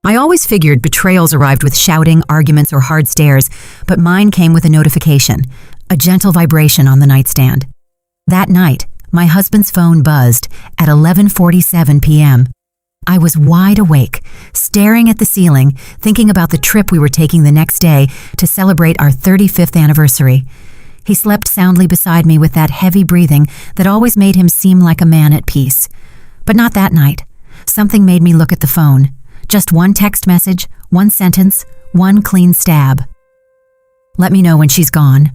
I always figured betrayals arrived with shouting, arguments, or hard stares, but mine came with a notification, a gentle vibration on the nightstand. That night, my husband's phone buzzed at 11:47 p.m. I was wide awake, staring at the ceiling, thinking about the trip we were taking the next day to celebrate our 35th anniversary. He slept soundly beside me with that heavy breathing that always made him seem like a man at peace. But not that night. Something made me look at the phone. Just one text message, one sentence, one clean stab. "Let me know when she's gone."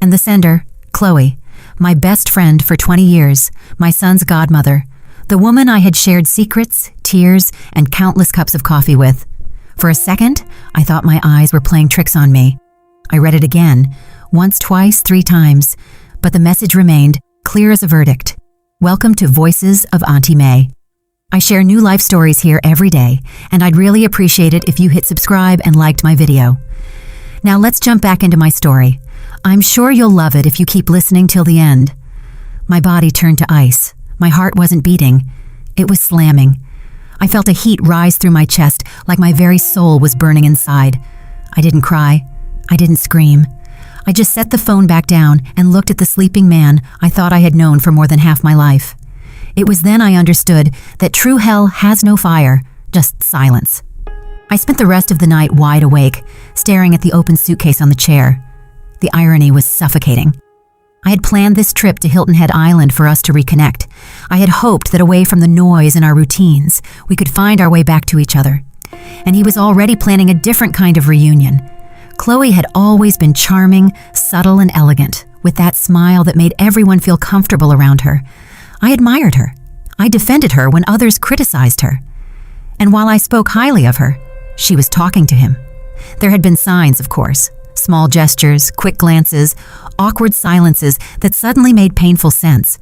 And the sender, Chloe, my best friend for 20 years, my son's godmother, the woman I had shared secrets, tears, and countless cups of coffee with. For a second, I thought my eyes were playing tricks on me. I read it again, once, twice, 3 times, but the message remained, clear as a verdict. Welcome to Voices of Auntie May. I share new life stories here every day, and I'd really appreciate it if you hit subscribe and liked my video. Now let's jump back into my story. I'm sure you'll love it if you keep listening till the end. My body turned to ice. My heart wasn't beating. It was slamming. I felt a heat rise through my chest like my very soul was burning inside. I didn't cry. I didn't scream. I just set the phone back down and looked at the sleeping man I thought I had known for more than half my life. It was then I understood that true hell has no fire, just silence. I spent the rest of the night wide awake, staring at the open suitcase on the chair. The irony was suffocating. I had planned this trip to Hilton Head Island for us to reconnect. I had hoped that away from the noise and our routines, we could find our way back to each other. And he was already planning a different kind of reunion. Chloe had always been charming, subtle, and elegant, with that smile that made everyone feel comfortable around her. I admired her. I defended her when others criticized her. And while I spoke highly of her, she was talking to him. There had been signs, of course. Small gestures, quick glances, awkward silences that suddenly made painful sense.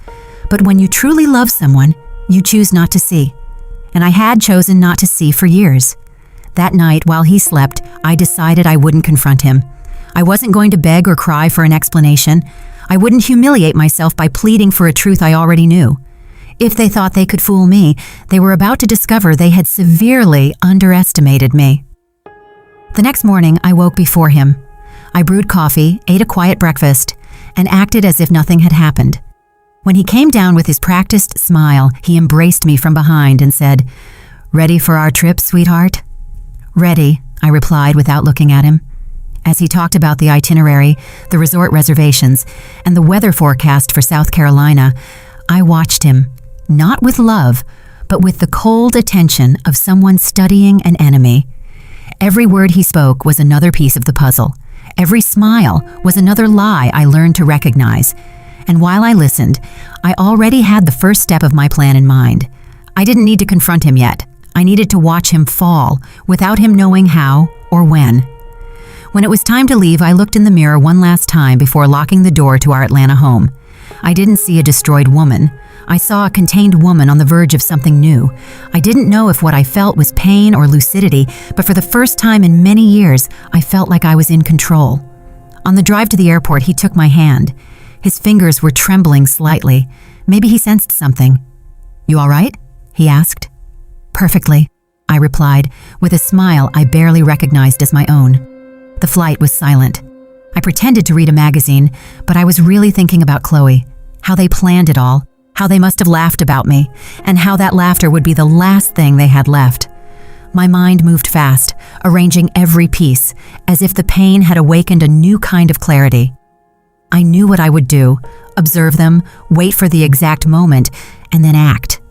But when you truly love someone, you choose not to see. And I had chosen not to see for years. That night, while he slept, I decided I wouldn't confront him. I wasn't going to beg or cry for an explanation. I wouldn't humiliate myself by pleading for a truth I already knew. If they thought they could fool me, they were about to discover they had severely underestimated me. The next morning, I woke before him. I brewed coffee, ate a quiet breakfast, and acted as if nothing had happened. When he came down with his practiced smile, he embraced me from behind and said, "Ready for our trip, sweetheart?" "Ready," I replied without looking at him. As he talked about the itinerary, the resort reservations, and the weather forecast for South Carolina, I watched him, not with love, but with the cold attention of someone studying an enemy. Every word he spoke was another piece of the puzzle. Every smile was another lie I learned to recognize. And while I listened, I already had the first step of my plan in mind. I didn't need to confront him yet. I needed to watch him fall, without him knowing how or when. When it was time to leave, I looked in the mirror one last time before locking the door to our Atlanta home. I didn't see a destroyed woman. I saw a contained woman on the verge of something new. I didn't know if what I felt was pain or lucidity, but for the first time in many years, I felt like I was in control. On the drive to the airport, he took my hand. His fingers were trembling slightly. Maybe he sensed something. "You all right?" he asked. "Perfectly," I replied, with a smile I barely recognized as my own. The flight was silent. I pretended to read a magazine, but I was really thinking about Chloe, how they planned it all, how they must have laughed about me, and how that laughter would be the last thing they had left. My mind moved fast, arranging every piece, as if the pain had awakened a new kind of clarity. I knew what I would do, observe them, wait for the exact moment, and then act.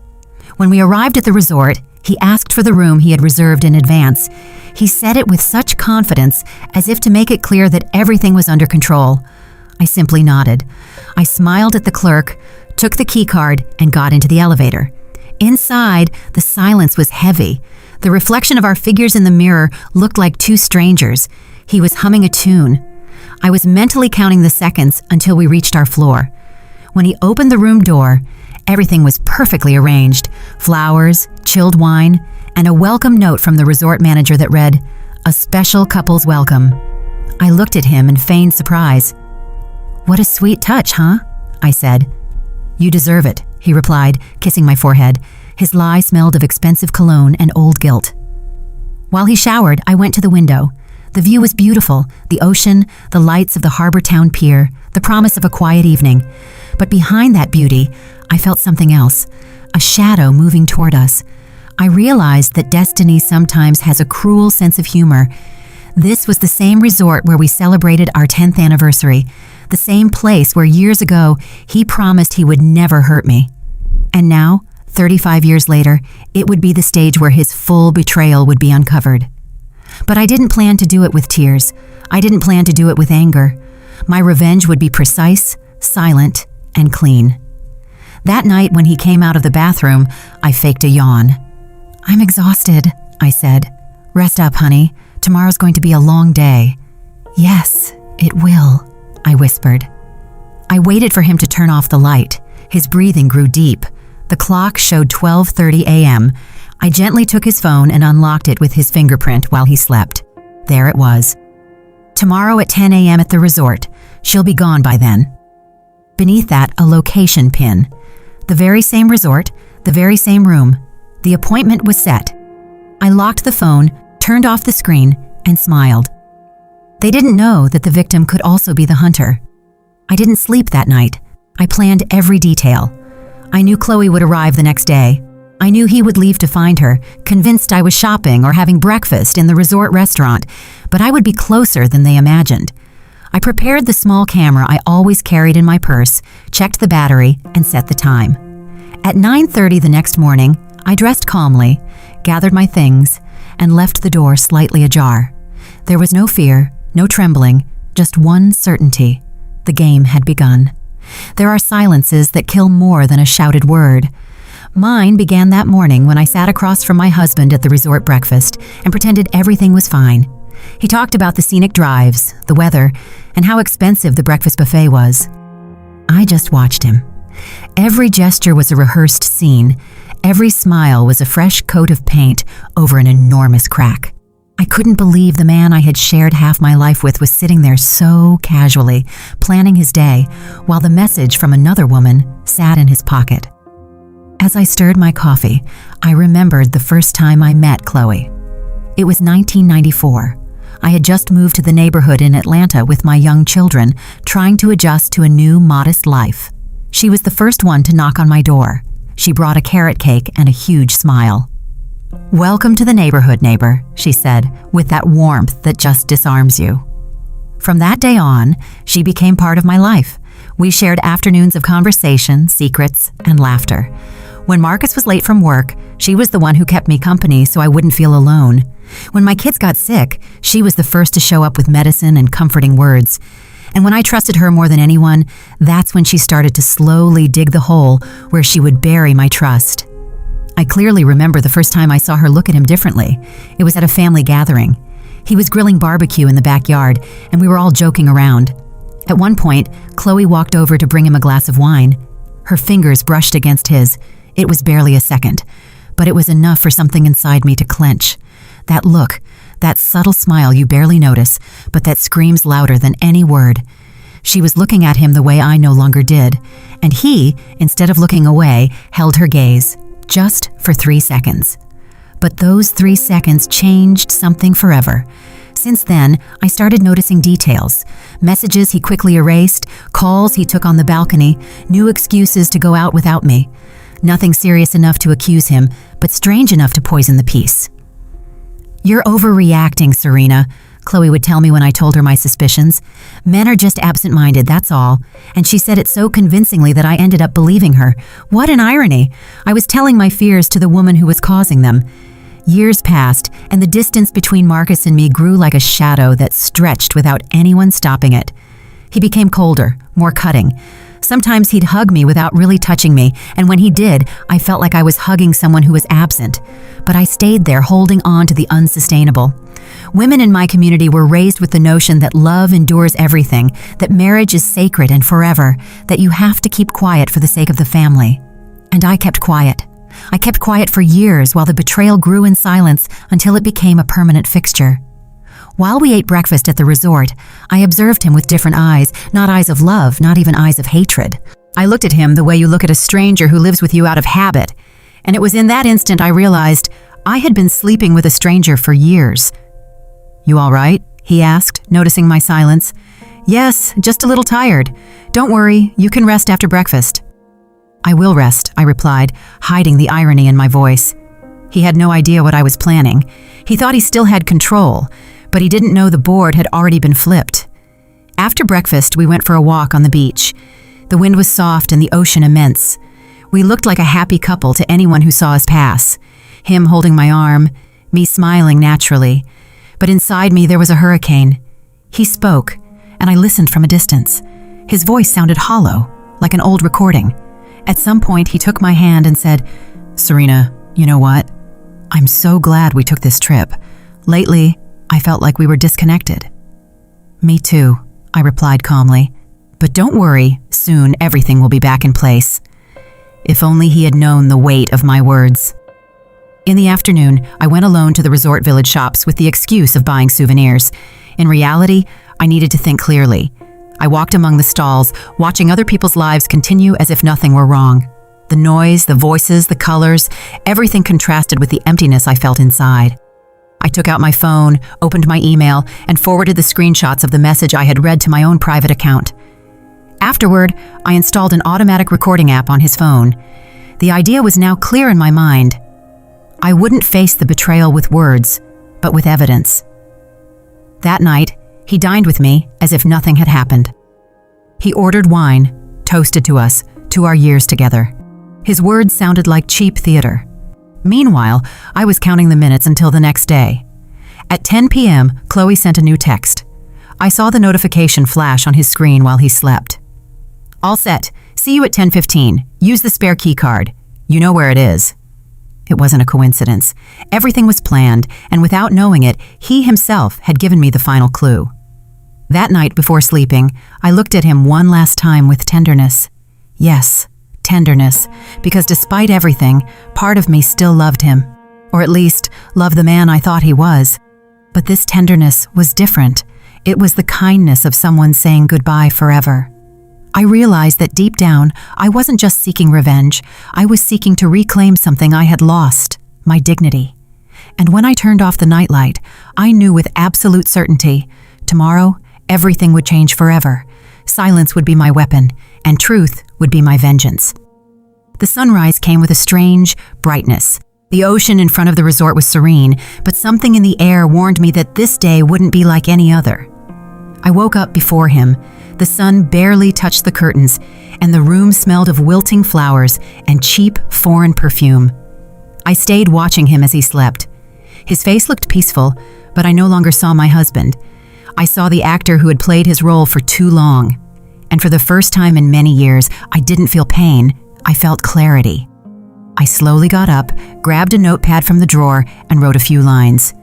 When we arrived at the resort, he asked for the room he had reserved in advance. He said it with such confidence, as if to make it clear that everything was under control. I simply nodded. I smiled at the clerk, took the key card, and got into the elevator. Inside, the silence was heavy. The reflection of our figures in the mirror looked like two strangers. He was humming a tune. I was mentally counting the seconds until we reached our floor. When he opened the room door, everything was perfectly arranged. Flowers, chilled wine, and a welcome note from the resort manager that read, "A special couple's welcome." I looked at him in feigned surprise. "What a sweet touch, huh?" I said. "You deserve it," he replied, kissing my forehead. His lie smelled of expensive cologne and old guilt. While he showered, I went to the window. The view was beautiful, the ocean, the lights of the harbor town pier, the promise of a quiet evening. But behind that beauty, I felt something else, a shadow moving toward us. I realized that destiny sometimes has a cruel sense of humor. This was the same resort where we celebrated our 10th anniversary, the same place where years ago he promised he would never hurt me. And now, 35 years later, it would be the stage where his full betrayal would be uncovered. But I didn't plan to do it with tears. I didn't plan to do it with anger. My revenge would be precise, silent, and clean. That night when he came out of the bathroom, I faked a yawn. "I'm exhausted," I said. "Rest up, honey. Tomorrow's going to be a long day." "Yes, it will," I whispered. I waited for him to turn off the light. His breathing grew deep. The clock showed 12:30 a.m. I gently took his phone and unlocked it with his fingerprint while he slept. There it was. Tomorrow at 10 a.m. at the resort. She'll be gone by then. Beneath that, a location pin. The very same resort, the very same room. The appointment was set. I locked the phone, turned off the screen, and smiled. They didn't know that the victim could also be the hunter. I didn't sleep that night. I planned every detail. I knew Chloe would arrive the next day. I knew he would leave to find her, convinced I was shopping or having breakfast in the resort restaurant, but I would be closer than they imagined. I prepared the small camera I always carried in my purse, checked the battery, and set the time. At 9:30 the next morning, I dressed calmly, gathered my things, and left the door slightly ajar. There was no fear, no trembling, just one certainty. The game had begun. There are silences that kill more than a shouted word. Mine began that morning when I sat across from my husband at the resort breakfast and pretended everything was fine. He talked about the scenic drives, the weather, and how expensive the breakfast buffet was. I just watched him. Every gesture was a rehearsed scene. Every smile was a fresh coat of paint over an enormous crack. I couldn't believe the man I had shared half my life with was sitting there so casually, planning his day, while the message from another woman sat in his pocket. As I stirred my coffee, I remembered the first time I met Chloe. It was 1994. I had just moved to the neighborhood in Atlanta with my young children, trying to adjust to a new, modest life. She was the first one to knock on my door. She brought a carrot cake and a huge smile. "Welcome to the neighborhood, neighbor," she said, with that warmth that just disarms you. From that day on, she became part of my life. We shared afternoons of conversation, secrets, and laughter. When Marcus was late from work, she was the one who kept me company so I wouldn't feel alone. When my kids got sick, she was the first to show up with medicine and comforting words. And when I trusted her more than anyone, that's when she started to slowly dig the hole where she would bury my trust. I clearly remember the first time I saw her look at him differently. It was at a family gathering. He was grilling barbecue in the backyard, and we were all joking around. At one point, Chloe walked over to bring him a glass of wine. Her fingers brushed against his. It was barely a second, but it was enough for something inside me to clench. That look, that subtle smile you barely notice, but that screams louder than any word. She was looking at him the way I no longer did, and he, instead of looking away, held her gaze, just for 3 seconds. But those 3 seconds changed something forever. Since then, I started noticing details. Messages he quickly erased, calls he took on the balcony, new excuses to go out without me. Nothing serious enough to accuse him, but strange enough to poison the peace. "You're overreacting, Serena," Chloe would tell me when I told her my suspicions. "Men are just absent-minded, that's all." And she said it so convincingly that I ended up believing her. What an irony! I was telling my fears to the woman who was causing them. Years passed, and the distance between Marcus and me grew like a shadow that stretched without anyone stopping it. He became colder, more cutting. Sometimes he'd hug me without really touching me, and when he did, I felt like I was hugging someone who was absent. But I stayed there, holding on to the unsustainable. Women in my community were raised with the notion that love endures everything, that marriage is sacred and forever, that you have to keep quiet for the sake of the family. And I kept quiet. I kept quiet for years while the betrayal grew in silence until it became a permanent fixture. While we ate breakfast at the resort, I observed him with different eyes, not eyes of love, not even eyes of hatred. I looked at him the way you look at a stranger who lives with you out of habit, and it was in that instant I realized I had been sleeping with a stranger for years. "You all right?" he asked, noticing my silence. "Yes, just a little tired. Don't worry, you can rest after breakfast." "I will rest," I replied, hiding the irony in my voice. He had no idea what I was planning. He thought he still had control, but he didn't know the board had already been flipped. After breakfast, we went for a walk on the beach. The wind was soft and the ocean immense. We looked like a happy couple to anyone who saw us pass. Him holding my arm, me smiling naturally. But inside me there was a hurricane. He spoke, and I listened from a distance. His voice sounded hollow, like an old recording. At some point, he took my hand and said, "Serena, you know what? I'm so glad we took this trip. Lately, I felt like we were disconnected." "Me too," I replied calmly. "But don't worry, soon everything will be back in place." If only he had known the weight of my words. In the afternoon, I went alone to the resort village shops with the excuse of buying souvenirs. In reality, I needed to think clearly. I walked among the stalls, watching other people's lives continue as if nothing were wrong. The noise, the voices, the colors, everything contrasted with the emptiness I felt inside. I took out my phone, opened my email, and forwarded the screenshots of the message I had read to my own private account. Afterward, I installed an automatic recording app on his phone. The idea was now clear in my mind. I wouldn't face the betrayal with words, but with evidence. That night, he dined with me as if nothing had happened. He ordered wine, toasted to us, to our years together. His words sounded like cheap theater. Meanwhile, I was counting the minutes until the next day. At 10 p.m., Chloe sent a new text. I saw the notification flash on his screen while he slept. "All set. See you at 10:15. Use the spare key card. You know where it is." It wasn't a coincidence. Everything was planned, and without knowing it, he himself had given me the final clue. That night before sleeping, I looked at him one last time with tenderness. Yes, tenderness, because despite everything, part of me still loved him, or at least loved the man I thought he was. But this tenderness was different. It was the kindness of someone saying goodbye forever. I realized that deep down, I wasn't just seeking revenge. I was seeking to reclaim something I had lost, my dignity. And when I turned off the nightlight, I knew with absolute certainty, tomorrow, everything would change forever. Silence would be my weapon, and truth would be my vengeance. The sunrise came with a strange brightness. The ocean in front of the resort was serene, but something in the air warned me that this day wouldn't be like any other. I woke up before him. The sun barely touched the curtains, and the room smelled of wilting flowers and cheap foreign perfume. I stayed watching him as he slept. His face looked peaceful, but I no longer saw my husband. I saw the actor who had played his role for too long. And for the first time in many years, I didn't feel pain, I felt clarity. I slowly got up, grabbed a notepad from the drawer, and wrote a few lines.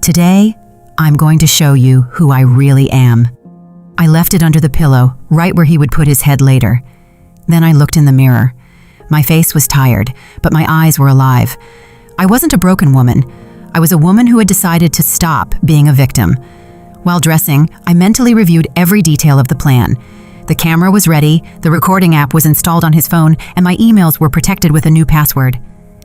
"Today, I'm going to show you who I really am." I left it under the pillow, right where he would put his head later. Then I looked in the mirror. My face was tired, but my eyes were alive. I wasn't a broken woman. I was a woman who had decided to stop being a victim. While dressing, I mentally reviewed every detail of the plan. The camera was ready, the recording app was installed on his phone, and my emails were protected with a new password.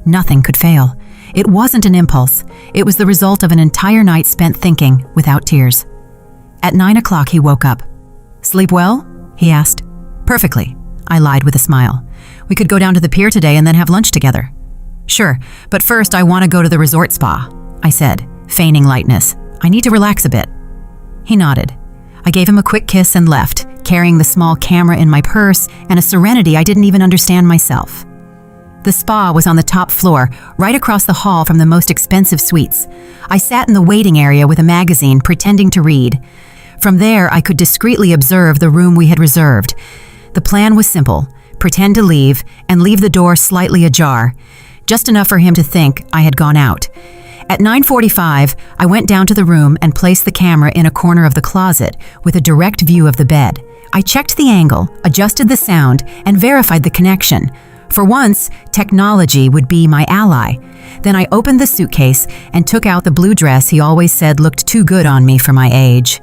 Nothing could fail. It wasn't an impulse. It was the result of an entire night spent thinking without tears. At 9 o'clock, he woke up. "Sleep well?" he asked. "Perfectly," I lied with a smile. "We could go down to the pier today and then have lunch together." "Sure, but first I want to go to the resort spa," I said, feigning lightness. "I need to relax a bit." He nodded. I gave him a quick kiss and left, carrying the small camera in my purse and a serenity I didn't even understand myself. The spa was on the top floor, right across the hall from the most expensive suites. I sat in the waiting area with a magazine, pretending to read. From there, I could discreetly observe the room we had reserved. The plan was simple: pretend to leave and leave the door slightly ajar, just enough for him to think I had gone out. At 9:45, I went down to the room and placed the camera in a corner of the closet with a direct view of the bed. I checked the angle, adjusted the sound, and verified the connection. For once, technology would be my ally. Then I opened the suitcase and took out the blue dress he always said looked too good on me for my age.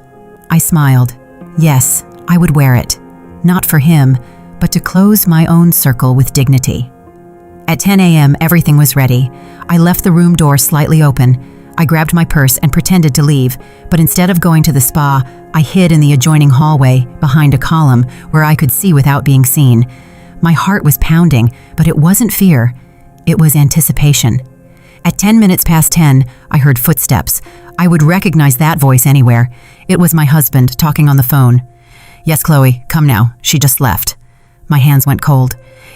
I smiled. Yes, I would wear it. Not for him, but to close my own circle with dignity. At 10 a.m., everything was ready. I left the room door slightly open. I grabbed my purse and pretended to leave, but instead of going to the spa, I hid in the adjoining hallway behind a column where I could see without being seen. My heart was pounding, but it wasn't fear. It was anticipation. At 10 minutes past 10, I heard footsteps. I would recognize that voice anywhere. It was my husband talking on the phone. "Yes, Chloe, come now. She just left." My hands went cold.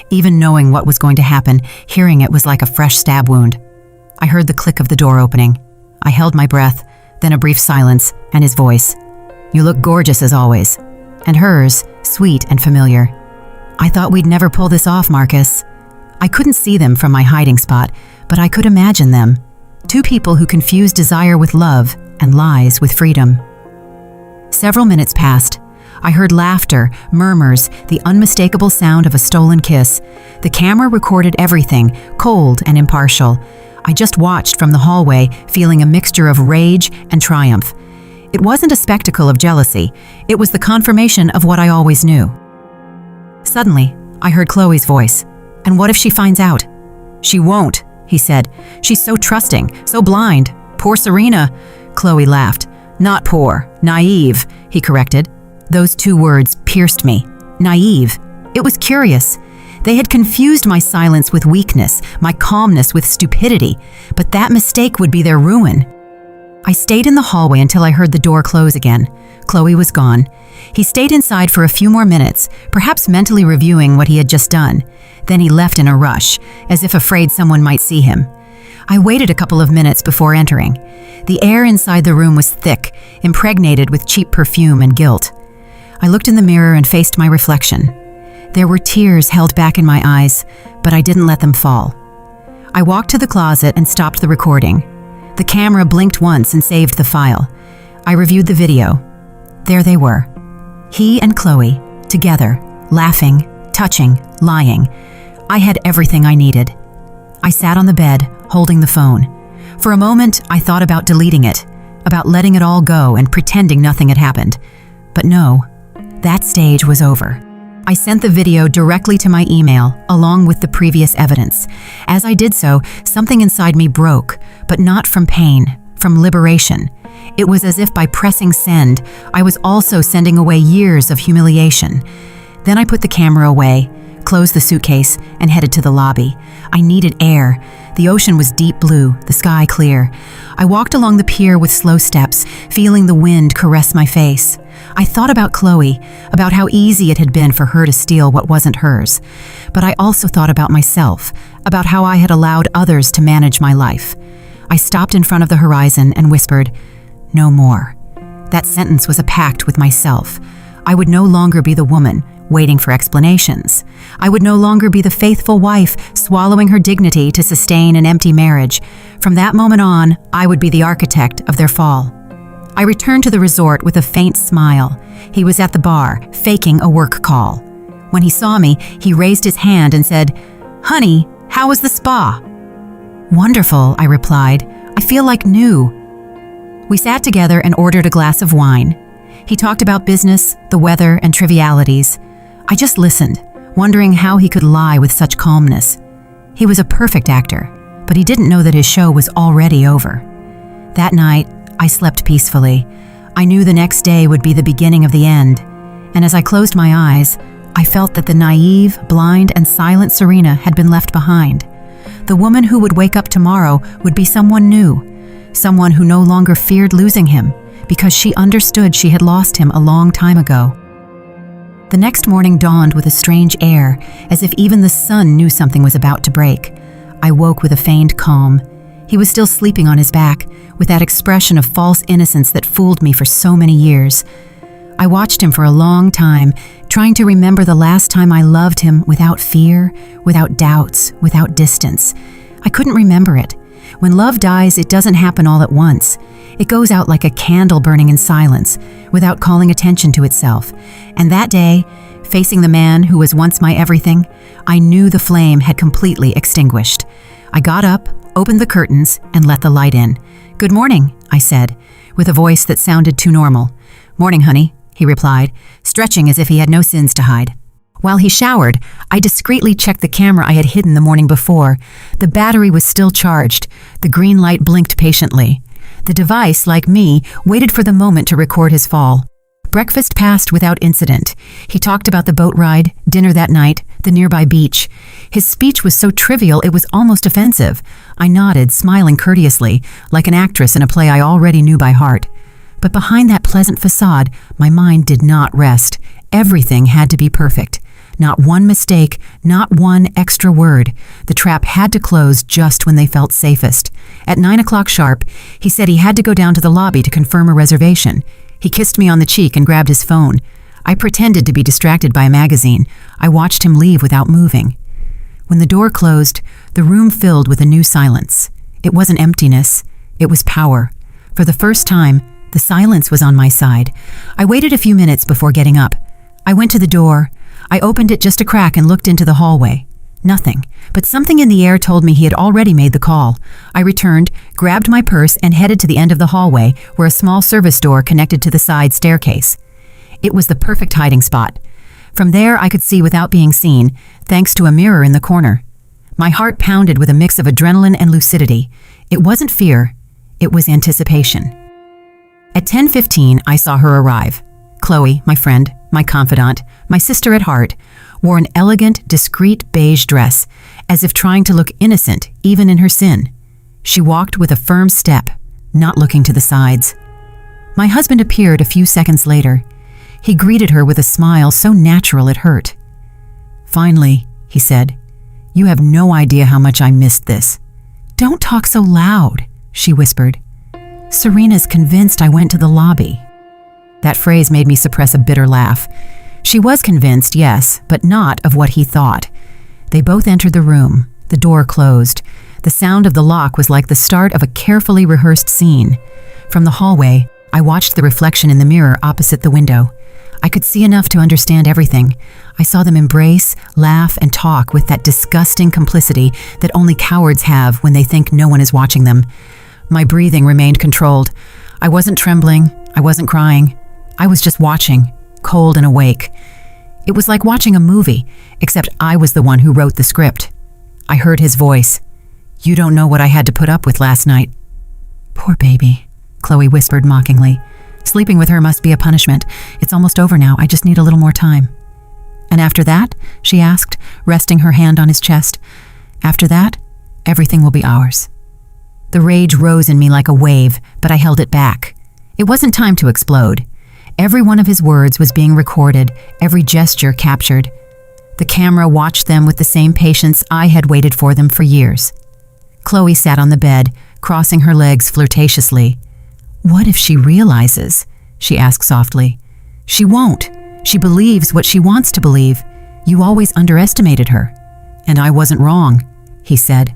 Even knowing what was going to happen, hearing it was like a fresh stab wound. I heard the click of the door opening. I held my breath, then a brief silence, and his voice. "You look gorgeous as always." And hers, sweet and familiar. "I thought we'd never pull this off, Marcus." I couldn't see them from my hiding spot, but I could imagine them. Two people who confused desire with love and lies with freedom. Several minutes passed. I heard laughter, murmurs, the unmistakable sound of a stolen kiss. The camera recorded everything, cold and impartial. I just watched from the hallway, feeling a mixture of rage and triumph. It wasn't a spectacle of jealousy. It was the confirmation of what I always knew. Suddenly, I heard Chloe's voice. "And what if she finds out?" "She won't," he said. "She's so trusting, so blind. Poor Serena." Chloe laughed. "Not poor, naive," he corrected. Those two words pierced me. Naive. It was curious. They had confused my silence with weakness, my calmness with stupidity, but that mistake would be their ruin. I stayed in the hallway until I heard the door close again. Chloe was gone. He stayed inside for a few more minutes, perhaps mentally reviewing what he had just done. Then he left in a rush, as if afraid someone might see him. I waited a couple of minutes before entering. The air inside the room was thick, impregnated with cheap perfume and guilt. I looked in the mirror and faced my reflection. There were tears held back in my eyes, but I didn't let them fall. I walked to the closet and stopped the recording. The camera blinked once and saved the file. I reviewed the video. There they were. He and Chloe, together, laughing, touching, lying. I had everything I needed. I sat on the bed, holding the phone. For a moment, I thought about deleting it, about letting it all go and pretending nothing had happened. But no, that stage was over. I sent the video directly to my email, along with the previous evidence. As I did so, something inside me broke, but not from pain, from liberation. It was as if by pressing send, I was also sending away years of humiliation. Then I put the camera away, closed the suitcase, and headed to the lobby. I needed air. The ocean was deep blue, the sky clear. I walked along the pier with slow steps, feeling the wind caress my face. I thought about Chloe, about how easy it had been for her to steal what wasn't hers. But I also thought about myself, about how I had allowed others to manage my life. I stopped in front of the horizon and whispered, "No more." That sentence was a pact with myself. I would no longer be the woman waiting for explanations. I would no longer be the faithful wife swallowing her dignity to sustain an empty marriage. From that moment on, I would be the architect of their fall. I returned to the resort with a faint smile. He was at the bar, faking a work call. When he saw me, he raised his hand and said, "Honey, how was the spa?" "Wonderful," I replied. "I feel like new." We sat together and ordered a glass of wine. He talked about business, the weather, and trivialities. I just listened, wondering how he could lie with such calmness. He was a perfect actor, but he didn't know that his show was already over. That night, I slept peacefully. I knew the next day would be the beginning of the end, and as I closed my eyes, I felt that the naive, blind, and silent Serena had been left behind. The woman who would wake up tomorrow would be someone new, someone who no longer feared losing him, because she understood she had lost him a long time ago. The next morning dawned with a strange air, as if even the sun knew something was about to break. I woke with a feigned calm. He was still sleeping on his back, with that expression of false innocence that fooled me for so many years. I watched him for a long time, trying to remember the last time I loved him without fear, without doubts, without distance. I couldn't remember it. When love dies, it doesn't happen all at once. It goes out like a candle burning in silence, without calling attention to itself. And that day, facing the man who was once my everything, I knew the flame had completely extinguished. I got up, opened the curtains, and let the light in. "Good morning," I said, with a voice that sounded too normal. "Morning, honey," he replied, stretching as if he had no sins to hide. While he showered, I discreetly checked the camera I had hidden the morning before. The battery was still charged. The green light blinked patiently. The device, like me, waited for the moment to record his fall. Breakfast passed without incident. He talked about the boat ride, dinner that night, the nearby beach. His speech was so trivial it was almost offensive. I nodded, smiling courteously, like an actress in a play I already knew by heart. But behind that pleasant facade, my mind did not rest. Everything had to be perfect. Not one mistake, not one extra word. The trap had to close just when they felt safest. At 9 o'clock sharp, he said he had to go down to the lobby to confirm a reservation. He kissed me on the cheek and grabbed his phone. I pretended to be distracted by a magazine. I watched him leave without moving. When the door closed, the room filled with a new silence. It wasn't emptiness, it was power. For the first time, the silence was on my side. I waited a few minutes before getting up. I went to the door. I opened it just a crack and looked into the hallway. Nothing, but something in the air told me he had already made the call. I returned, grabbed my purse, and headed to the end of the hallway, where a small service door connected to the side staircase. It was the perfect hiding spot. From there, I could see without being seen, thanks to a mirror in the corner. My heart pounded with a mix of adrenaline and lucidity. It wasn't fear, it was anticipation. At 10:15, I saw her arrive. Chloe, my friend, my confidant, my sister at heart, wore an elegant, discreet beige dress, as if trying to look innocent even in her sin. She walked with a firm step, not looking to the sides. My husband appeared a few seconds later. He greeted her with a smile so natural it hurt. "Finally," he said, "you have no idea how much I missed this." "Don't talk so loud," she whispered. "Serena's convinced I went to the lobby." That phrase made me suppress a bitter laugh. She was convinced, yes, but not of what he thought. They both entered the room. The door closed. The sound of the lock was like the start of a carefully rehearsed scene. From the hallway, I watched the reflection in the mirror opposite the window. I could see enough to understand everything. I saw them embrace, laugh, and talk with that disgusting complicity that only cowards have when they think no one is watching them. My breathing remained controlled. I wasn't trembling. I wasn't crying. I was just watching, cold and awake. It was like watching a movie, except I was the one who wrote the script. I heard his voice. "You don't know what I had to put up with last night." "Poor baby," Chloe whispered mockingly. "Sleeping with her must be a punishment. It's almost over now. I just need a little more time." "And after that?" she asked, resting her hand on his chest. "After that, everything will be ours." The rage rose in me like a wave, but I held it back. It wasn't time to explode. Every one of his words was being recorded, every gesture captured. The camera watched them with the same patience I had waited for them for years. Chloe sat on the bed, crossing her legs flirtatiously. "What if she realizes?" she asked softly. "She won't. She believes what she wants to believe. You always underestimated her." "And I wasn't wrong," he said.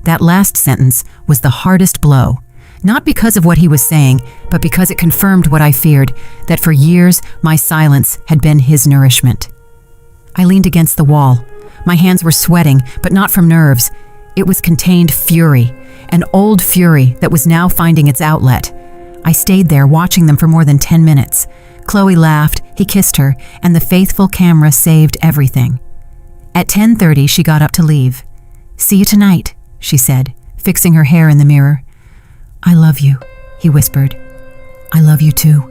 That last sentence was the hardest blow. Not because of what he was saying, but because it confirmed what I feared, that for years my silence had been his nourishment. I leaned against the wall. My hands were sweating, but not from nerves. It was contained fury, an old fury that was now finding its outlet. I stayed there watching them for more than 10 minutes. Chloe laughed, he kissed her, and the faithful camera saved everything. At 10:30, she got up to leave. "See you tonight," she said, fixing her hair in the mirror. "I love you," he whispered. "I love you too."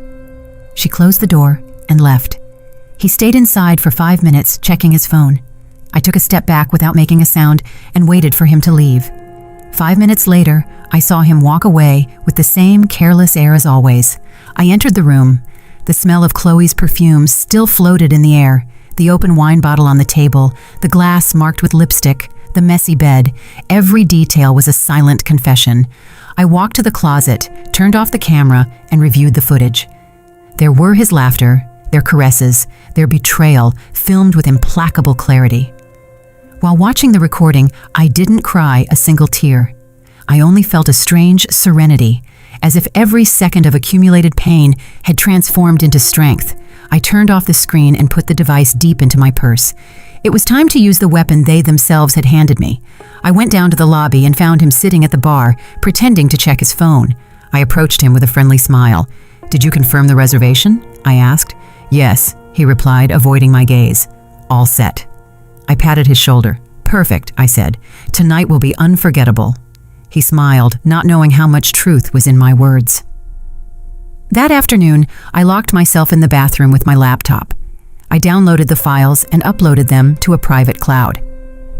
She closed the door and left. He stayed inside for 5 minutes, checking his phone. I took a step back without making a sound and waited for him to leave. 5 minutes later, I saw him walk away with the same careless air as always. I entered the room. The smell of Chloe's perfume still floated in the air, the open wine bottle on the table, the glass marked with lipstick, the messy bed. Every detail was a silent confession. I walked to the closet, turned off the camera, and reviewed the footage. There were his laughter, their caresses, their betrayal, filmed with implacable clarity. While watching the recording, I didn't cry a single tear. I only felt a strange serenity, as if every second of accumulated pain had transformed into strength. I turned off the screen and put the device deep into my purse. It was time to use the weapon they themselves had handed me. I went down to the lobby and found him sitting at the bar, pretending to check his phone. I approached him with a friendly smile. "Did you confirm the reservation?" I asked. "Yes," he replied, avoiding my gaze. All set. I patted his shoulder. Perfect, I said. Tonight will be unforgettable. He smiled, not knowing how much truth was in my words. That afternoon, I locked myself in the bathroom with my laptop. I downloaded the files and uploaded them to a private cloud.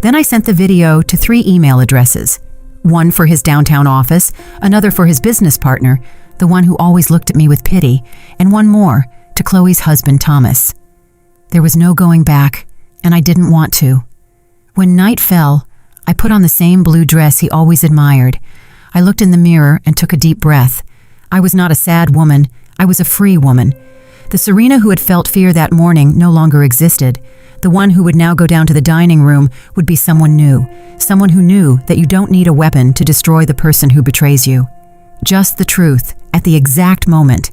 Then I sent the video to 3 email addresses. One for his downtown office, another for his business partner, the one who always looked at me with pity, and one more to Chloe's husband, Thomas. There was no going back, and I didn't want to. When night fell, I put on the same blue dress he always admired. I looked in the mirror and took a deep breath. I was not a sad woman, I was a free woman. The Serena who had felt fear that morning no longer existed. The one who would now go down to the dining room would be someone new, someone who knew that you don't need a weapon to destroy the person who betrays you. Just the truth, at the exact moment.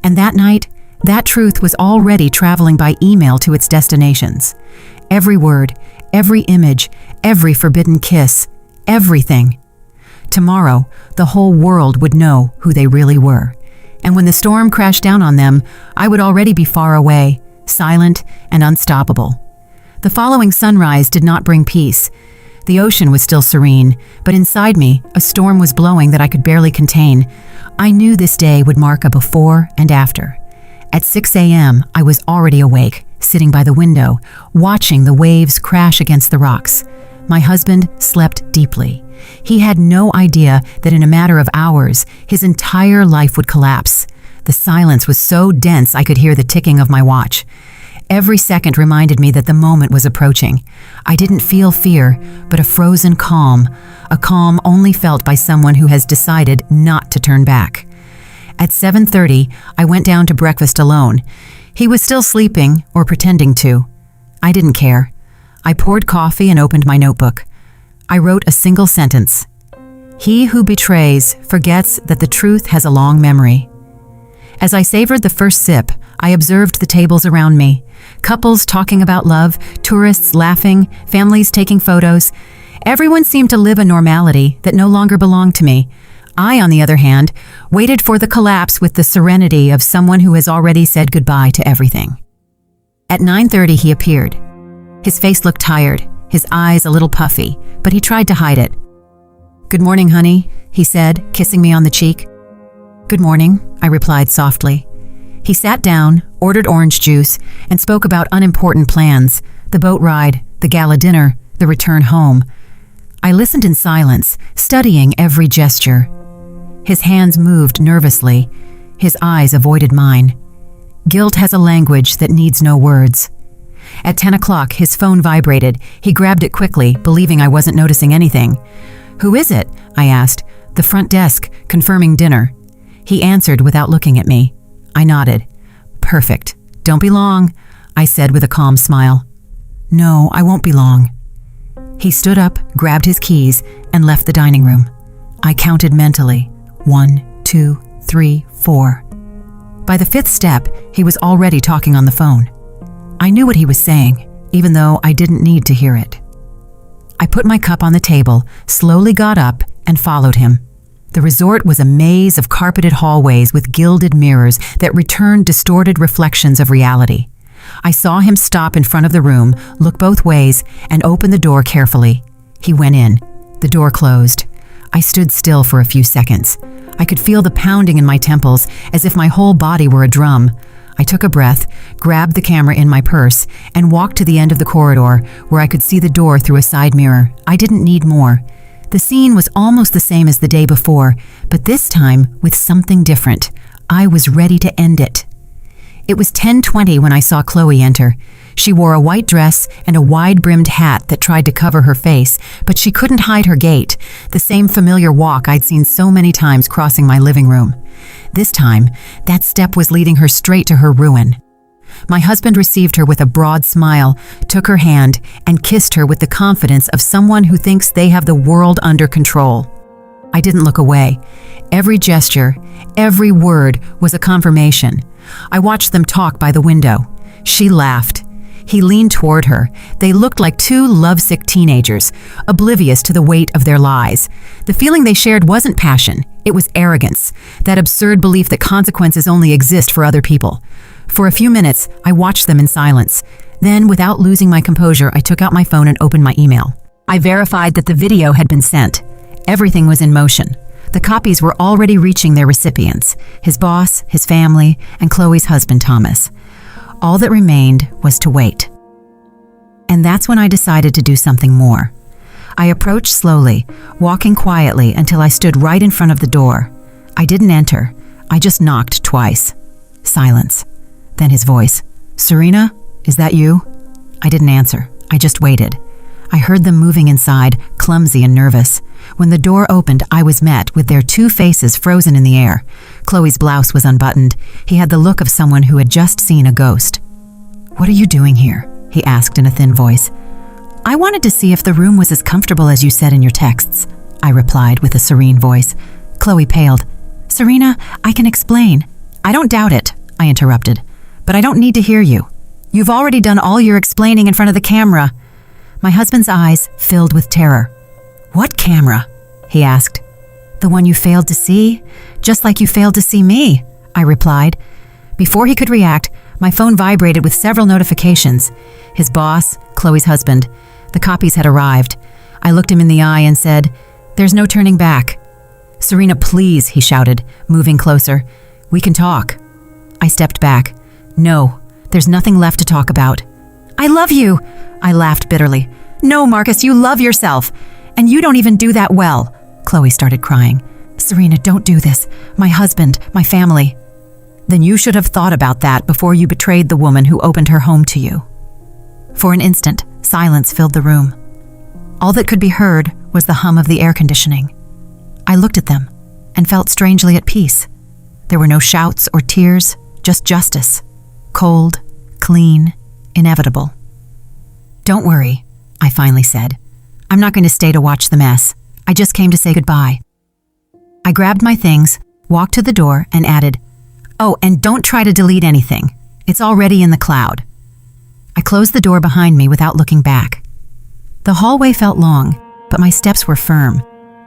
And that night, that truth was already traveling by email to its destinations. Every word, every image, every forbidden kiss, everything. Tomorrow, the whole world would know who they really were. And when the storm crashed down on them, I would already be far away, silent and unstoppable. The following sunrise did not bring peace. The ocean was still serene, but inside me, a storm was blowing that I could barely contain. I knew this day would mark a before and after. At 6 a.m., I was already awake, sitting by the window, watching the waves crash against the rocks. My husband slept deeply. He had no idea that in a matter of hours, his entire life would collapse. The silence was so dense I could hear the ticking of my watch. Every second reminded me that the moment was approaching. I didn't feel fear, but a frozen calm, a calm only felt by someone who has decided not to turn back. At 7:30, I went down to breakfast alone. He was still sleeping, or pretending to. I didn't care. I poured coffee and opened my notebook. I wrote a single sentence. He who betrays forgets that the truth has a long memory. As I savored the first sip, I observed the tables around me. Couples talking about love, tourists laughing, families taking photos. Everyone seemed to live a normality that no longer belonged to me. I, on the other hand, waited for the collapse with the serenity of someone who has already said goodbye to everything. At 9:30, he appeared. His face looked tired, his eyes a little puffy, but he tried to hide it. "Good morning, honey," he said, kissing me on the cheek. "Good morning," I replied softly. He sat down, ordered orange juice, and spoke about unimportant plans, the boat ride, the gala dinner, the return home. I listened in silence, studying every gesture. His hands moved nervously. His eyes avoided mine. Guilt has a language that needs no words. At 10 o'clock, his phone vibrated. He grabbed it quickly, believing I wasn't noticing anything. "Who is it?" I asked. "The front desk, confirming dinner." He answered without looking at me. I nodded. "Perfect. Don't be long," I said with a calm smile. "No, I won't be long." He stood up, grabbed his keys, and left the dining room. I counted mentally. 1, 2, 3, 4. By the 5th step, he was already talking on the phone. I knew what he was saying, even though I didn't need to hear it. I put my cup on the table, slowly got up, and followed him. The resort was a maze of carpeted hallways with gilded mirrors that returned distorted reflections of reality. I saw him stop in front of the room, look both ways, and open the door carefully. He went in. The door closed. I stood still for a few seconds. I could feel the pounding in my temples, as if my whole body were a drum. I took a breath, grabbed the camera in my purse, and walked to the end of the corridor, where I could see the door through a side mirror. I didn't need more. The scene was almost the same as the day before, but this time with something different. I was ready to end it. It was 10:20 when I saw Chloe enter. She wore a white dress and a wide-brimmed hat that tried to cover her face, but she couldn't hide her gait, the same familiar walk I'd seen so many times crossing my living room. This time, that step was leading her straight to her ruin. My husband received her with a broad smile, took her hand, and kissed her with the confidence of someone who thinks they have the world under control. I didn't look away. Every gesture, every word was a confirmation. I watched them talk by the window. She laughed. He leaned toward her. They looked like 2 lovesick teenagers, oblivious to the weight of their lies. The feeling they shared wasn't passion, it was arrogance, that absurd belief that consequences only exist for other people. For a few minutes, I watched them in silence. Then, without losing my composure, I took out my phone and opened my email. I verified that the video had been sent. Everything was in motion. The copies were already reaching their recipients, his boss, his family, and Chloe's husband, Thomas. All that remained was to wait. And that's when I decided to do something more. I approached slowly, walking quietly until I stood right in front of the door. I didn't enter. I just knocked twice. Silence. Then his voice. "Serena, is that you?" I didn't answer. I just waited. I heard them moving inside, clumsy and nervous. When the door opened, I was met with their two faces frozen in the air. Chloe's blouse was unbuttoned. He had the look of someone who had just seen a ghost. "What are you doing here?" he asked in a thin voice. "I wanted to see if the room was as comfortable as you said in your texts," I replied with a serene voice. Chloe paled. "Serena, I can explain." "I don't doubt it," I interrupted. "But I don't need to hear you. You've already done all your explaining in front of the camera." My husband's eyes filled with terror. "What camera?" he asked. "The one you failed to see, just like you failed to see me," I replied. Before he could react, my phone vibrated with several notifications. His boss, Chloe's husband. The copies had arrived. I looked him in the eye and said, "There's no turning back." "Serena, please," he shouted, moving closer. "We can talk." I stepped back. "No, there's nothing left to talk about." "I love you," I laughed bitterly. "No, Marcus, you love yourself. And you don't even do that well." Chloe started crying. "Serena, don't do this. My husband, my family." "Then you should have thought about that before you betrayed the woman who opened her home to you." For an instant, silence filled the room. All that could be heard was the hum of the air conditioning. I looked at them and felt strangely at peace. There were no shouts or tears, just justice. Cold, clean, inevitable. "Don't worry," I finally said. "I'm not going to stay to watch the mess. I just came to say goodbye." I grabbed my things, walked to the door, and added, "Oh, and don't try to delete anything. It's already in the cloud." I closed the door behind me without looking back. The hallway felt long, but my steps were firm.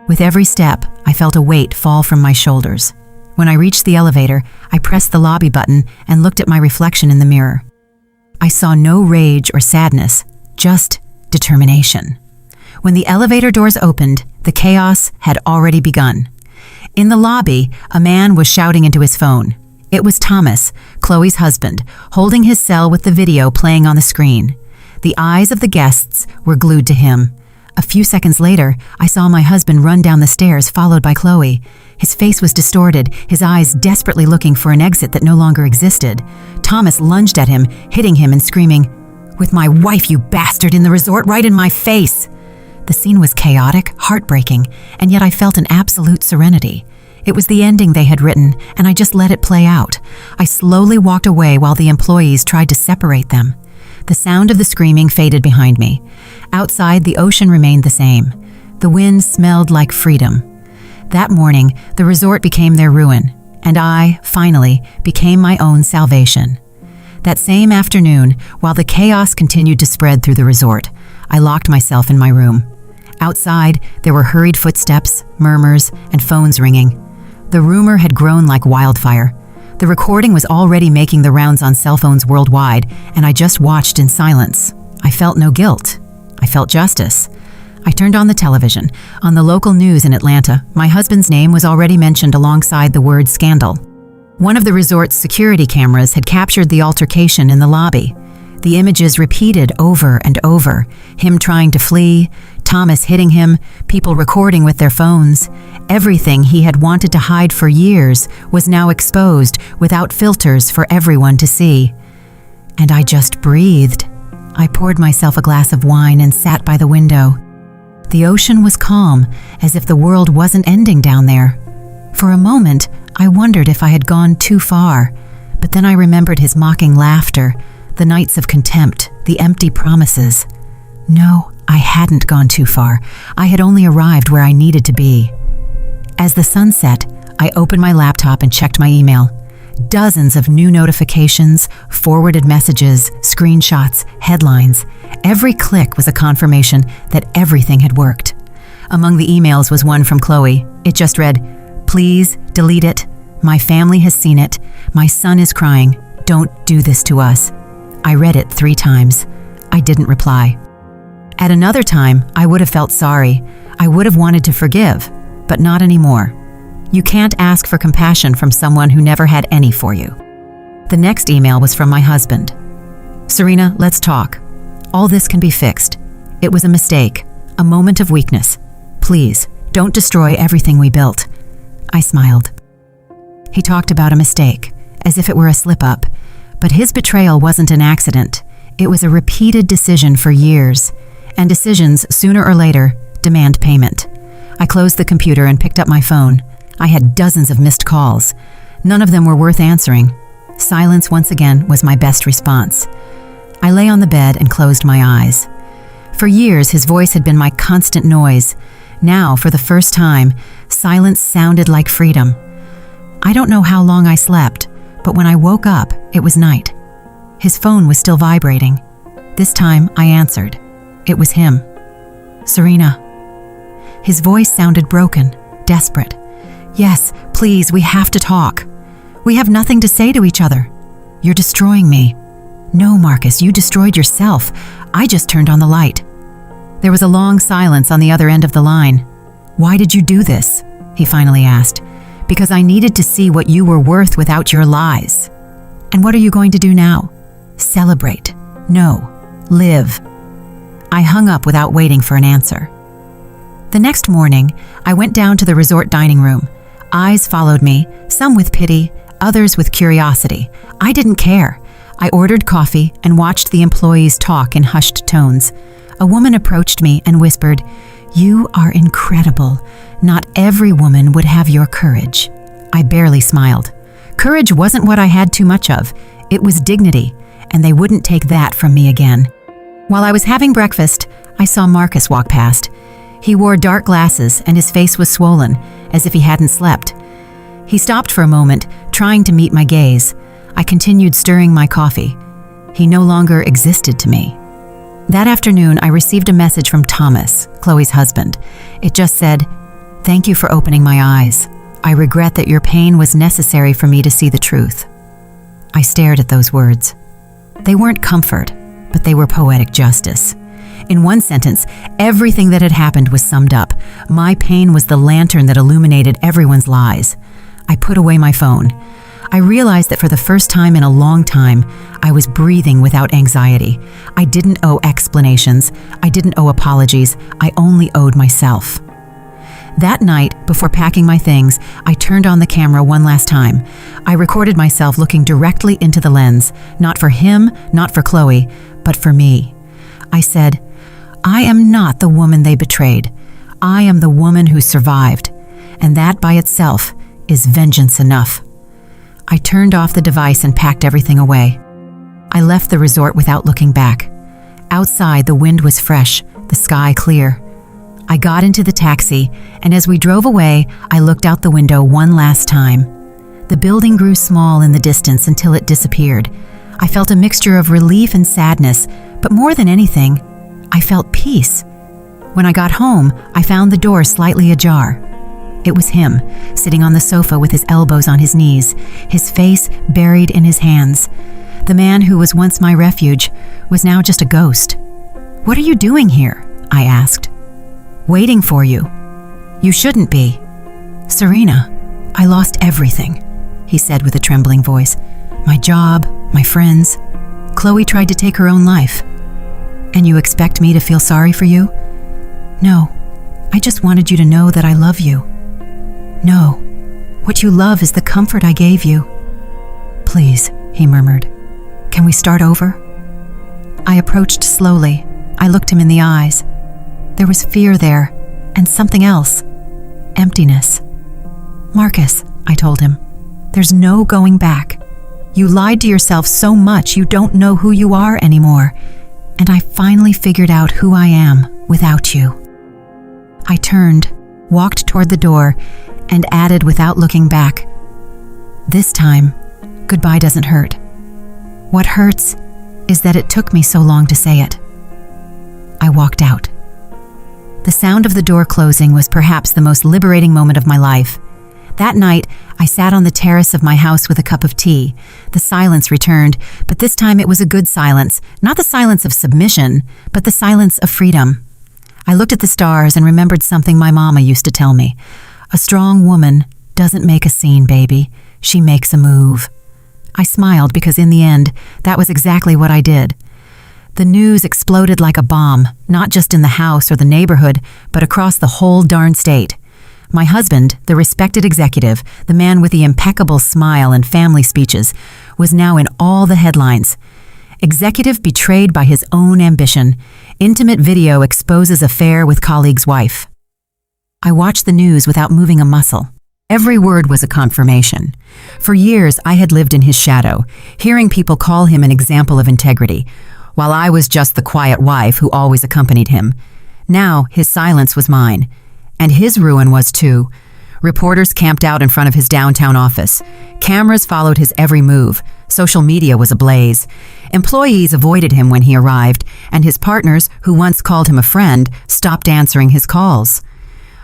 With every step, I felt a weight fall from my shoulders. When I reached the elevator, I pressed the lobby button and looked at my reflection in the mirror. I saw no rage or sadness, just determination. When the elevator doors opened, the chaos had already begun. In the lobby, a man was shouting into his phone. It was Thomas, Chloe's husband, holding his cell with the video playing on the screen. The eyes of the guests were glued to him. A few seconds later, I saw my husband run down the stairs, followed by Chloe. His face was distorted, his eyes desperately looking for an exit that no longer existed. Thomas lunged at him, hitting him and screaming, "With my wife, you bastard, in the resort, right in my face!" The scene was chaotic, heartbreaking, and yet I felt an absolute serenity. It was the ending they had written, and I just let it play out. I slowly walked away while the employees tried to separate them. The sound of the screaming faded behind me. Outside, the ocean remained the same. The wind smelled like freedom. That morning, the resort became their ruin, and I, finally, became my own salvation. That same afternoon, while the chaos continued to spread through the resort, I locked myself in my room. Outside, there were hurried footsteps, murmurs, and phones ringing. The rumor had grown like wildfire. The recording was already making the rounds on cell phones worldwide, and I just watched in silence. I felt no guilt. I felt justice. I turned on the television. On the local news in Atlanta, my husband's name was already mentioned alongside the word scandal. One of the resort's security cameras had captured the altercation in the lobby. The images repeated over and over, him trying to flee, Thomas hitting him, people recording with their phones. Everything he had wanted to hide for years was now exposed without filters for everyone to see. And I just breathed. I poured myself a glass of wine and sat by the window. The ocean was calm, as if the world wasn't ending down there. For a moment, I wondered if I had gone too far, but then I remembered his mocking laughter, the nights of contempt, the empty promises. No, I hadn't gone too far. I had only arrived where I needed to be. As the sun set, I opened my laptop and checked my email. Dozens of new notifications, forwarded messages, screenshots, headlines. Every click was a confirmation that everything had worked. Among the emails was one from Chloe. It just read, "Please delete it. My family has seen it. My son is crying. Don't do this to us." I read it 3 times. I didn't reply. At another time, I would have felt sorry. I would have wanted to forgive, but not anymore. You can't ask for compassion from someone who never had any for you. The next email was from my husband. Serena, let's talk. All this can be fixed. It was a mistake, a moment of weakness. Please, don't destroy everything we built. I smiled. He talked about a mistake, as if it were a slip-up, but his betrayal wasn't an accident. It was a repeated decision for years, and decisions, sooner or later, demand payment. I closed the computer and picked up my phone. I had dozens of missed calls. None of them were worth answering. Silence once again was my best response. I lay on the bed and closed my eyes. For years, his voice had been my constant noise. Now, for the first time, silence sounded like freedom. I don't know how long I slept, but when I woke up, it was night. His phone was still vibrating. This time, I answered. It was him. Serena. His voice sounded broken, desperate. Yes, please, we have to talk. We have nothing to say to each other. You're destroying me. No, Marcus, you destroyed yourself. I just turned on the light. There was a long silence on the other end of the line. Why did you do this? He finally asked. Because I needed to see what you were worth without your lies. And what are you going to do now? Celebrate. No. Live. I hung up without waiting for an answer. The next morning, I went down to the resort dining room. Eyes followed me, some with pity, others with curiosity. I didn't care. I ordered coffee and watched the employees talk in hushed tones. A woman approached me and whispered, "You are incredible. Not every woman would have your courage." I barely smiled. Courage wasn't what I had too much of. It was dignity, and they wouldn't take that from me again. While I was having breakfast, I saw Marcus walk past. He wore dark glasses and his face was swollen, as if he hadn't slept. He stopped for a moment, trying to meet my gaze. I continued stirring my coffee. He no longer existed to me. That afternoon, I received a message from Thomas, Chloe's husband. It just said, "Thank you for opening my eyes. I regret that your pain was necessary for me to see the truth." I stared at those words. They weren't comfort, but they were poetic justice. In one sentence, everything that had happened was summed up. My pain was the lantern that illuminated everyone's lies. I put away my phone. I realized that for the first time in a long time, I was breathing without anxiety. I didn't owe explanations. I didn't owe apologies. I only owed myself. That night, before packing my things, I turned on the camera one last time. I recorded myself looking directly into the lens, not for him, not for Chloe, but for me. I said, "I am not the woman they betrayed. I am the woman who survived, and that by itself is vengeance enough." I turned off the device and packed everything away. I left the resort without looking back. Outside, the wind was fresh, the sky clear. I got into the taxi, and as we drove away, I looked out the window one last time. The building grew small in the distance until it disappeared. I felt a mixture of relief and sadness, but more than anything, I felt peace. When I got home, I found the door slightly ajar. It was him, sitting on the sofa with his elbows on his knees, his face buried in his hands. The man who was once my refuge was now just a ghost. "What are you doing here?" I asked. "Waiting for you." "You shouldn't be." "Serena, I lost everything," he said with a trembling voice. "My job, my friends. Chloe tried to take her own life. And you expect me to feel sorry for you?" "No, I just wanted you to know that I love you." "No, what you love is the comfort I gave you." "Please," he murmured. "Can we start over?" I approached slowly. I looked him in the eyes. There was fear there, and something else. Emptiness. "Marcus," I told him, "there's no going back. You lied to yourself so much you don't know who you are anymore, and I finally figured out who I am without you." I turned, walked toward the door, and added without looking back, "This time, goodbye doesn't hurt. What hurts is that it took me so long to say it." I walked out. The sound of the door closing was perhaps the most liberating moment of my life. That night, I sat on the terrace of my house with a cup of tea. The silence returned, but this time it was a good silence, not the silence of submission, but the silence of freedom. I looked at the stars and remembered something my mama used to tell me. A strong woman doesn't make a scene, baby. She makes a move. I smiled because in the end, that was exactly what I did. The news exploded like a bomb, not just in the house or the neighborhood, but across the whole darn state. My husband, the respected executive, the man with the impeccable smile and family speeches, was now in all the headlines. Executive betrayed by his own ambition. Intimate video exposes affair with colleague's wife. I watched the news without moving a muscle. Every word was a confirmation. For years, I had lived in his shadow, hearing people call him an example of integrity, while I was just the quiet wife who always accompanied him. Now, his silence was mine. And his ruin was too. Reporters camped out in front of his downtown office. Cameras followed his every move. Social media was ablaze. Employees avoided him when he arrived, and his partners, who once called him a friend, stopped answering his calls.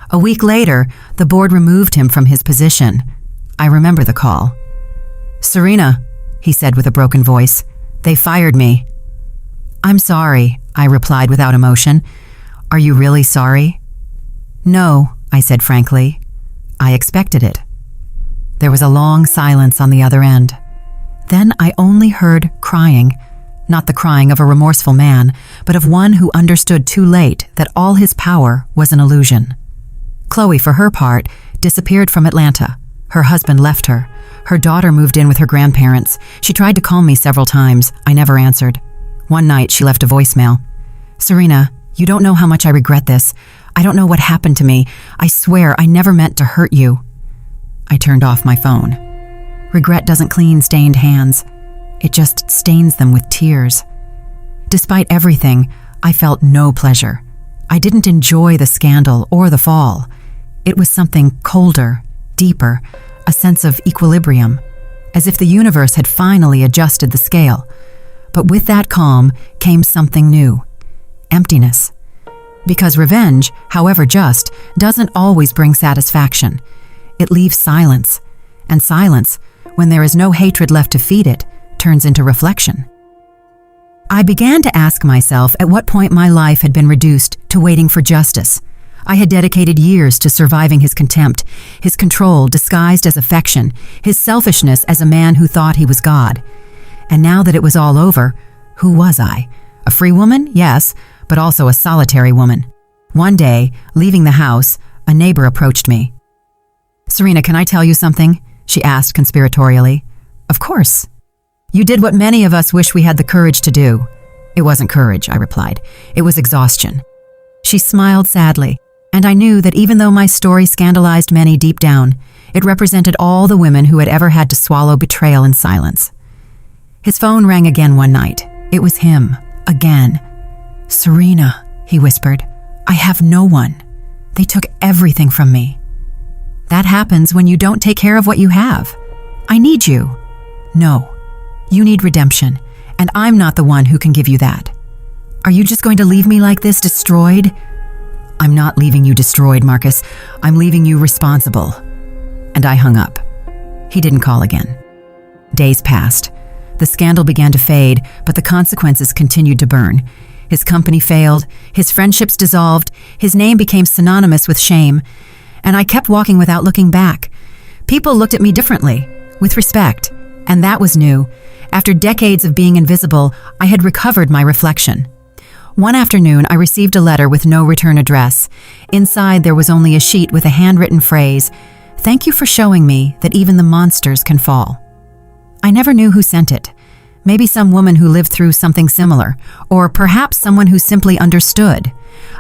A week later, the board removed him from his position. I remember the call. "Serena," he said with a broken voice, "they fired me." "I'm sorry," I replied without emotion. "Are you really sorry?" "No," I said frankly. "I expected it." There was a long silence on the other end. Then I only heard crying, not the crying of a remorseful man, but of one who understood too late that all his power was an illusion. Chloe, for her part, disappeared from Atlanta. Her husband left her. Her daughter moved in with her grandparents. She tried to call me several times. I never answered. One night, she left a voicemail. "Serena, you don't know how much I regret this. I don't know what happened to me. I swear I never meant to hurt you." I turned off my phone. Regret doesn't clean stained hands. It just stains them with tears. Despite everything, I felt no pleasure. I didn't enjoy the scandal or the fall. It was something colder, deeper, a sense of equilibrium, as if the universe had finally adjusted the scale. But with that calm came something new: emptiness. Because revenge, however just, doesn't always bring satisfaction. It leaves silence, and silence, when there is no hatred left to feed it, turns into reflection. I began to ask myself at what point my life had been reduced to waiting for justice. I had dedicated years to surviving his contempt, his control disguised as affection, his selfishness as a man who thought he was God. And now that it was all over, who was I? A free woman? Yes, but also a solitary woman. One day, leaving the house, a neighbor approached me. "Serena, can I tell you something?" she asked conspiratorially. "Of course." "You did what many of us wish we had the courage to do." "It wasn't courage," I replied. "It was exhaustion." She smiled sadly, and I knew that even though my story scandalized many deep down, it represented all the women who had ever had to swallow betrayal in silence. His phone rang again one night. It was him, again. "Serena," he whispered, "I have no one. They took everything from me." "That happens when you don't take care of what you have. I need you." "No, you need redemption, and I'm not the one who can give you that." "Are you just going to leave me like this, destroyed?" "I'm not leaving you destroyed, Marcus. I'm leaving you responsible." And I hung up. He didn't call again. Days passed. The scandal began to fade, but the consequences continued to burn. His company failed, his friendships dissolved, his name became synonymous with shame, and I kept walking without looking back. People looked at me differently, with respect, and that was new. After decades of being invisible, I had recovered my reflection. One afternoon, I received a letter with no return address. Inside, there was only a sheet with a handwritten phrase, "Thank you for showing me that even the monsters can fall." I never knew who sent it. Maybe some woman who lived through something similar, or perhaps someone who simply understood.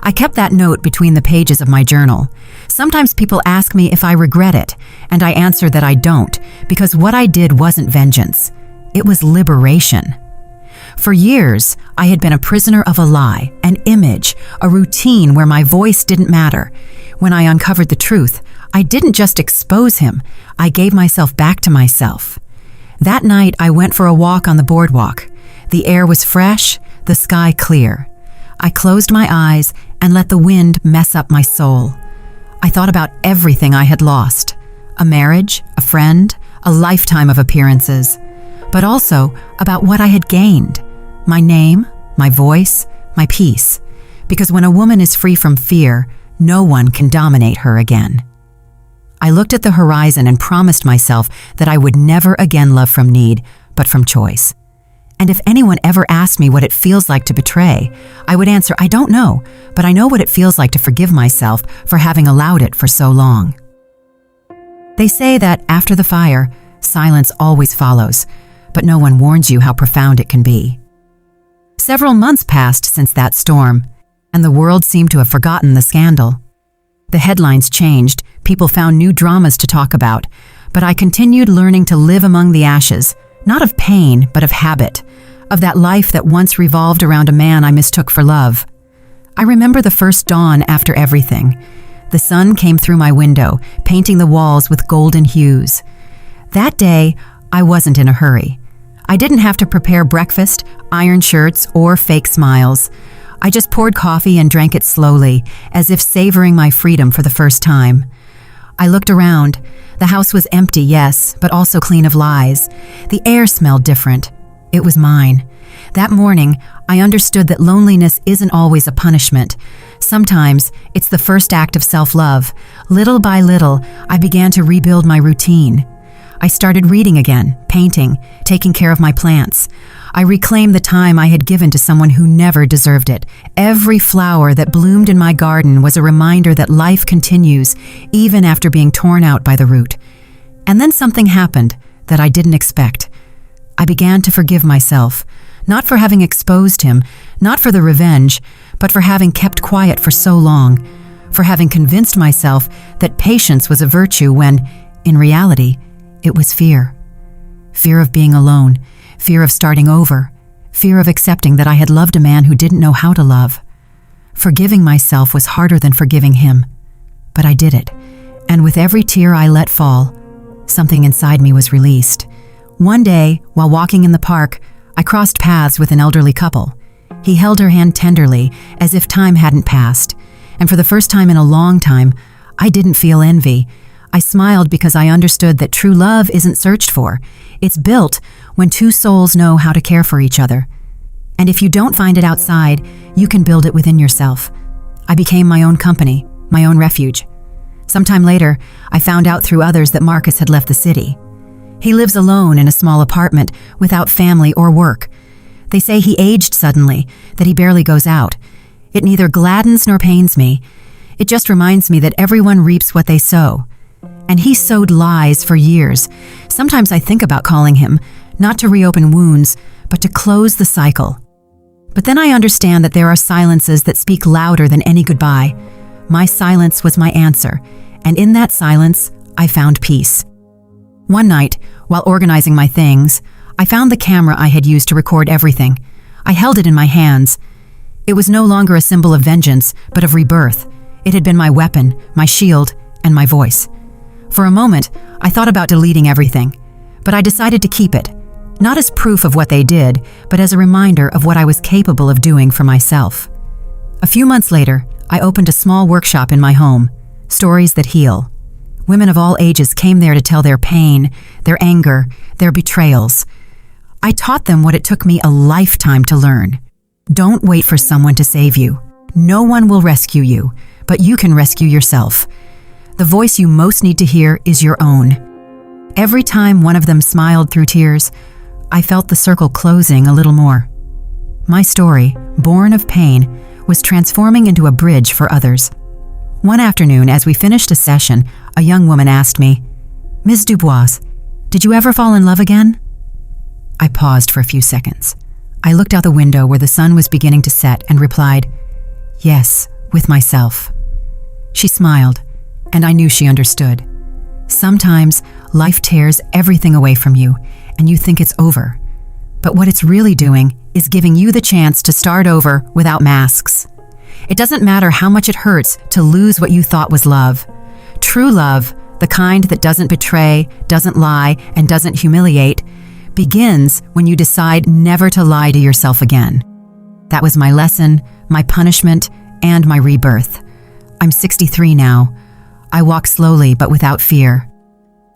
I kept that note between the pages of my journal. Sometimes people ask me if I regret it, and I answer that I don't, because what I did wasn't vengeance. It was liberation. For years, I had been a prisoner of a lie, an image, a routine where my voice didn't matter. When I uncovered the truth, I didn't just expose him, I gave myself back to myself. That night, I went for a walk on the boardwalk. The air was fresh, the sky clear. I closed my eyes and let the wind mess up my soul. I thought about everything I had lost. a marriage, a friend, a lifetime of appearances, but also about what I had gained, my name, my voice, my peace, because when a woman is free from fear, no one can dominate her again. I looked at the horizon and promised myself that I would never again love from need, but from choice. And if anyone ever asked me what it feels like to betray, I would answer, I don't know, but I know what it feels like to forgive myself for having allowed it for so long. They say that after the fire, silence always follows, but no one warns you how profound it can be. Several months passed since that storm, and the world seemed to have forgotten the scandal. The headlines changed, people found new dramas to talk about, but I continued learning to live among the ashes, not of pain, but of habit, of that life that once revolved around a man I mistook for love. I remember the first dawn after everything. The sun came through my window, painting the walls with golden hues. That day, I wasn't in a hurry. I didn't have to prepare breakfast, iron shirts, or fake smiles. I just poured coffee and drank it slowly, as if savoring my freedom for the first time. I looked around. The house was empty, yes, but also clean of lies. The air smelled different. It was mine. That morning, I understood that loneliness isn't always a punishment. Sometimes, it's the first act of self-love. Little by little, I began to rebuild my routine. I started reading again, painting, taking care of my plants. I reclaimed the time I had given to someone who never deserved it. Every flower that bloomed in my garden was a reminder that life continues, even after being torn out by the root. And then something happened that I didn't expect. I began to forgive myself, not for having exposed him, not for the revenge, but for having kept quiet for so long, for having convinced myself that patience was a virtue when, in reality, it was fear. Fear of being alone, fear of starting over, fear of accepting that I had loved a man who didn't know how to love. Forgiving myself was harder than forgiving him, but I did it, and with every tear I let fall, something inside me was released. One day, while walking in the park, I crossed paths with an elderly couple. He held her hand tenderly, as if time hadn't passed, and for the first time in a long time, I didn't feel envy. I smiled because I understood that true love isn't searched for. It's built when two souls know how to care for each other. And if you don't find it outside, you can build it within yourself. I became my own company, my own refuge. Sometime later, I found out through others that Marcus had left the city. He lives alone in a small apartment, without family or work. They say he aged suddenly, that he barely goes out. It neither gladdens nor pains me. It just reminds me that everyone reaps what they sow. And he sowed lies for years. Sometimes I think about calling him, not to reopen wounds, but to close the cycle. But then I understand that there are silences that speak louder than any goodbye. My silence was my answer, and in that silence, I found peace. One night, while organizing my things, I found the camera I had used to record everything. I held it in my hands. It was no longer a symbol of vengeance, but of rebirth. It had been my weapon, my shield, and my voice. For a moment, I thought about deleting everything, but I decided to keep it, not as proof of what they did, but as a reminder of what I was capable of doing for myself. A few months later, I opened a small workshop in my home, Stories That Heal. Women of all ages came there to tell their pain, their anger, their betrayals. I taught them what it took me a lifetime to learn. Don't wait for someone to save you. No one will rescue you, but you can rescue yourself. The voice you most need to hear is your own. Every time one of them smiled through tears, I felt the circle closing a little more. My story, born of pain, was transforming into a bridge for others. One afternoon, as we finished a session, a young woman asked me, "Ms. Dubois, did you ever fall in love again?" I paused for a few seconds. I looked out the window where the sun was beginning to set and replied, "Yes, with myself." She smiled, and I knew she understood. Sometimes life tears everything away from you, and you think it's over. But what it's really doing is giving you the chance to start over without masks. It doesn't matter how much it hurts to lose what you thought was love. True love, the kind that doesn't betray, doesn't lie, and doesn't humiliate, begins when you decide never to lie to yourself again. That was my lesson, my punishment, and my rebirth. I'm 63 now. I walk slowly but without fear.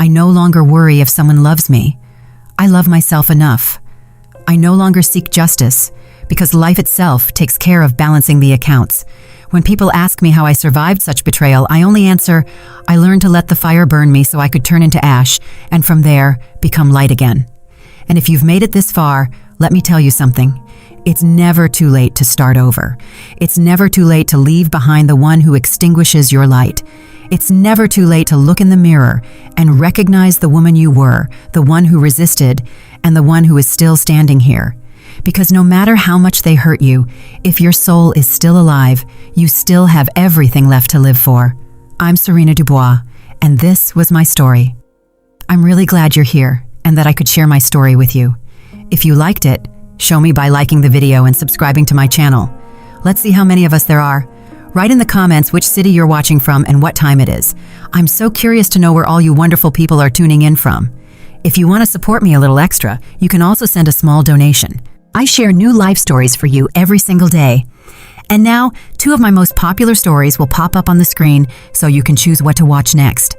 I no longer worry if someone loves me. I love myself enough. I no longer seek justice because life itself takes care of balancing the accounts. When people ask me how I survived such betrayal, I only answer, I learned to let the fire burn me so I could turn into ash, and from there, become light again. And if you've made it this far, let me tell you something. It's never too late to start over. It's never too late to leave behind the one who extinguishes your light. It's never too late to look in the mirror and recognize the woman you were, the one who resisted, and the one who is still standing here. Because no matter how much they hurt you, if your soul is still alive, you still have everything left to live for. I'm Serena Dubois, and this was my story. I'm really glad you're here and that I could share my story with you. If you liked it, show me by liking the video and subscribing to my channel. Let's see how many of us there are. Write in the comments which city you're watching from and what time it is. I'm so curious to know where all you wonderful people are tuning in from. If you want to support me a little extra, you can also send a small donation. I share new life stories for you every single day. And now, 2 of my most popular stories will pop up on the screen so you can choose what to watch next.